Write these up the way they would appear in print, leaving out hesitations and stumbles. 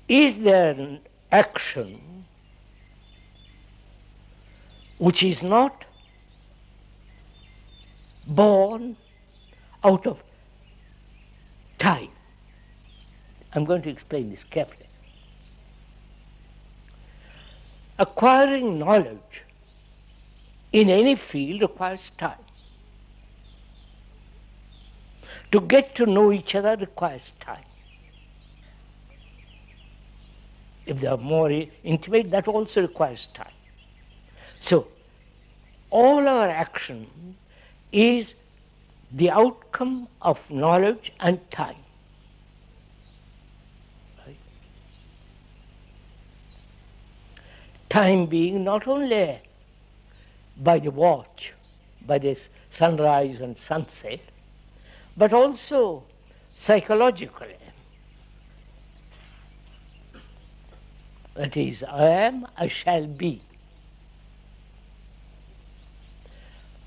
is there an action which is not born out of time? I'm going to explain this carefully. Acquiring knowledge in any field requires time. To get to know each other requires time. If they are more intimate, that also requires time. So, all our action is the outcome of knowledge and time. Right? Time being not only by the watch, by the sunrise and sunset, but also psychologically. That is, I am, I shall be.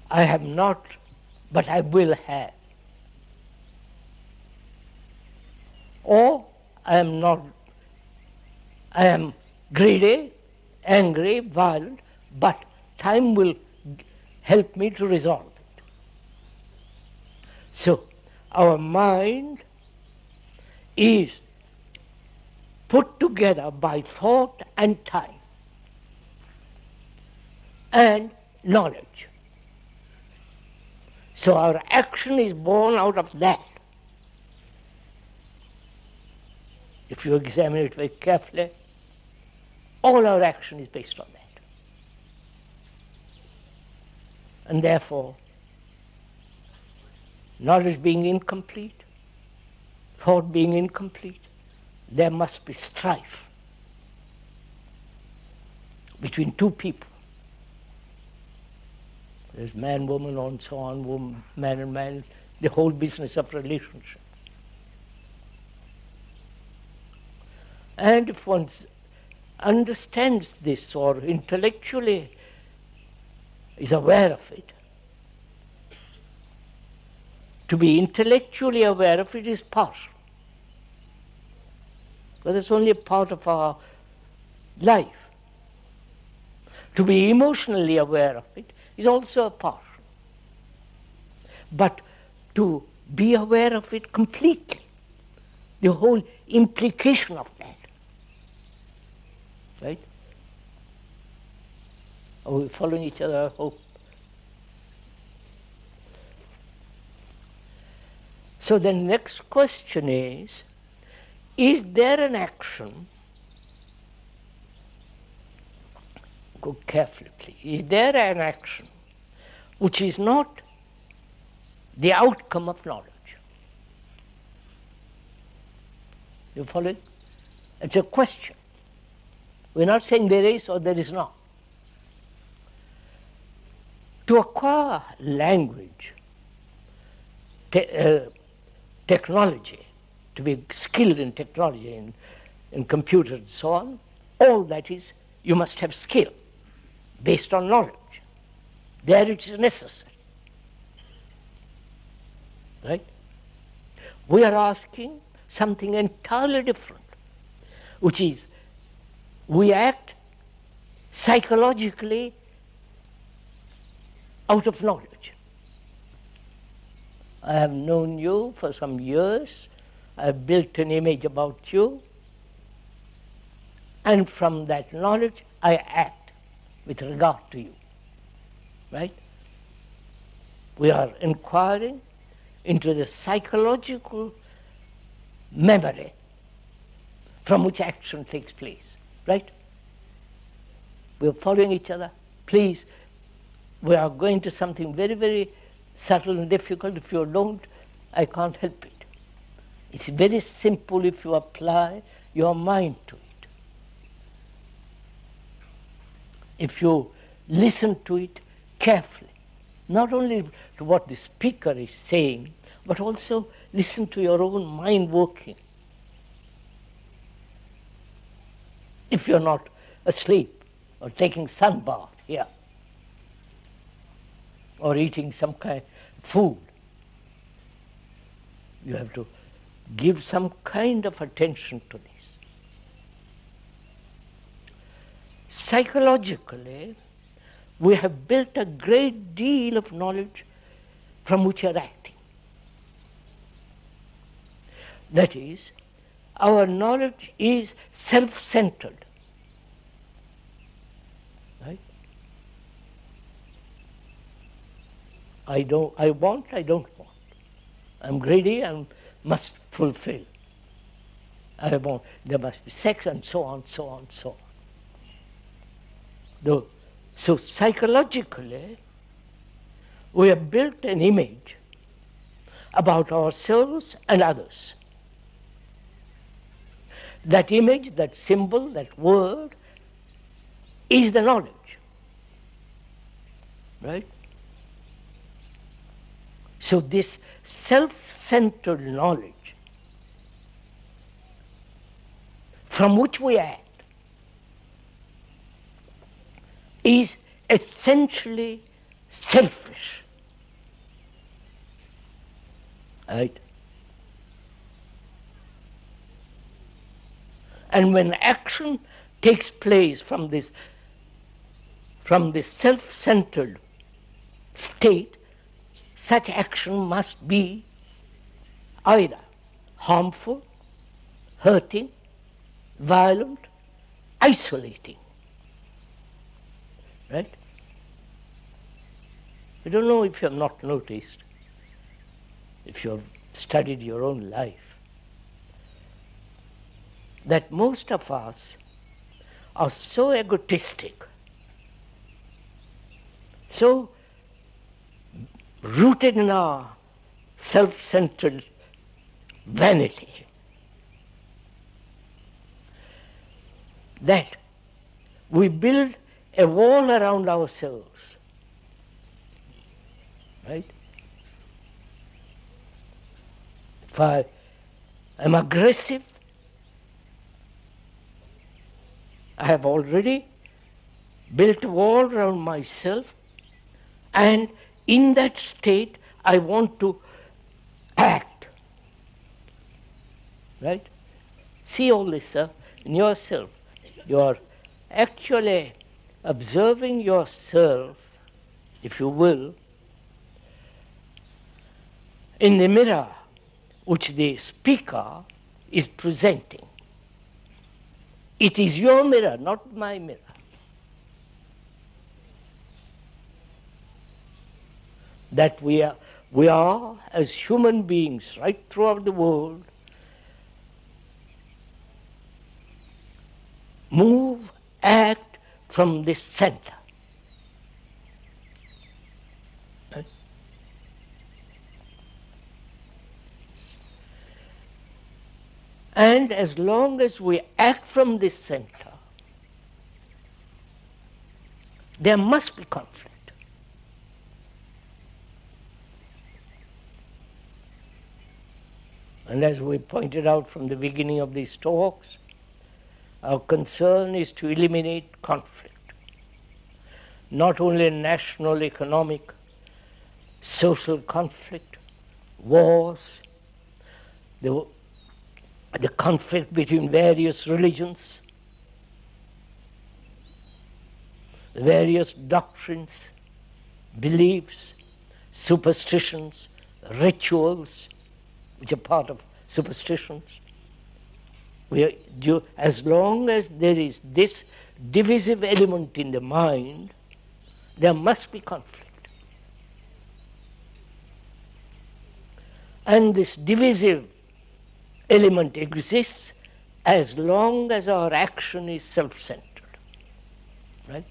I have not, but I will have. Or I am not, I am greedy, angry, violent, but time will help me to resolve it. So, our mind is put together by thought and time and knowledge. So our action is born out of that. If you examine it very carefully, all our action is based on that. And therefore, knowledge being incomplete, thought being incomplete, there must be strife between two people. There's man, woman, and so on, woman, man and man, the whole business of relationship. And if one understands this or intellectually is aware of it, to be intellectually aware of it is partial. But it's only a part of our life. To be emotionally aware of it is also a partial. But to be aware of it completely, the whole implication of that. Right? Are we following each other, I hope? So the next question is there an action, go carefully please, is there an action which is not the outcome of knowledge? You follow it? It's a question. We're not saying there is or there is not. To acquire language, technology, to be skilled in technology, in computers and so on, all that is, you must have skill based on knowledge. There it is necessary. Right? We are asking something entirely different, which is, we act psychologically out of knowledge. I have known you for some years, I have built an image about you, and from that knowledge I act with regard to you. Right? We are inquiring into the psychological memory from which action takes place. Right? We are following each other. Please, we are going to something very, very subtle and difficult. If you don't, I can't help it. It's very simple if you apply your mind to it. If you listen to it carefully, not only to what the speaker is saying, but also listen to your own mind working. If you're not asleep or taking sun bath here, or eating some kind of food, you have to give some kind of attention to this. psychologically, we have built a great deal of knowledge from which we are acting. That is, our knowledge is self-centered. Right? I want, I don't want. I'm greedy, I must fulfill. I want, there must be sex, and so on, so on, so on. So psychologically, we have built an image about ourselves and others. That image, that symbol, that word is the knowledge. Right? So this self-centered knowledge from which we act is essentially selfish. Right? And when action takes place from this self-centered state, such action must be either harmful, hurting, violent, isolating. Right? I don't know if you have not noticed, if you have studied your own life, that most of us are so egotistic, so rooted in our self-centered vanity, that we build a wall around ourselves. Right? If I am aggressive, I have already built a wall around myself, and in that state I want to act. Right? See all this, sir, in yourself. You are actually observing yourself, if you will, in the mirror which the speaker is presenting. It is your mirror, not my mirror. That we are, as human beings right throughout the world, move, act from this center. Right? And as long as we act from this center, there must be conflict. And as we pointed out from the beginning of these talks, our concern is to eliminate conflict. Not only national, economic, social conflict, wars, the conflict between various religions, various doctrines, beliefs, superstitions, rituals, which are part of superstitions. As long as there is this divisive element in the mind, there must be conflict. And this divisive element exists as long as our action is self-centered. Right?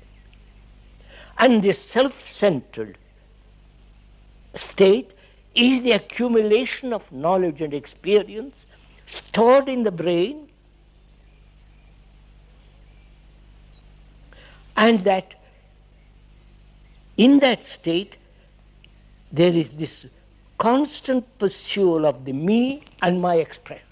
And this self-centered state is the accumulation of knowledge and experience stored in the brain, and that in that state there is this constant pursuit of the me and my expression.